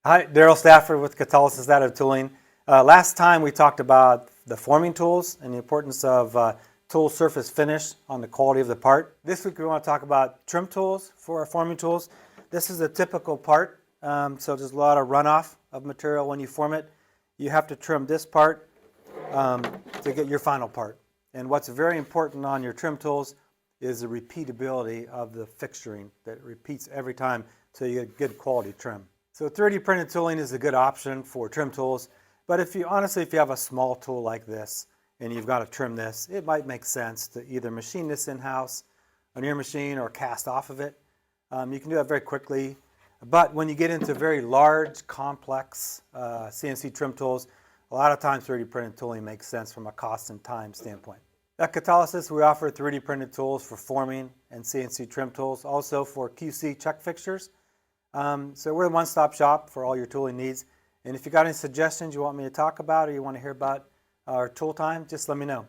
Hi, Darrell Stafford with Catalysis Additive Tooling. Last time we talked about the forming tools and the importance of tool surface finish on the quality of the part. This week we want to talk about trim tools for our forming tools. This is a typical part, so there's a lot of runoff of material when you form it. You have to trim this part to get your final part. And what's very important on your trim tools is the repeatability of the fixturing that repeats every time so you get good quality trim. So 3D printed tooling is a good option for trim tools, but if you have a small tool like this and you've got to trim this, it might make sense to either machine this in-house on your machine or cast off of it. You can do that very quickly, but when you get into very large, complex CNC trim tools, a lot of times 3D printed tooling makes sense from a cost and time standpoint. At Catalysis, we offer 3D printed tools for forming and CNC trim tools, also for QC check fixtures. So we're a one-stop shop for all your tooling needs. And if you got any suggestions you want me to talk about or you want to hear about our tool time, just let me know.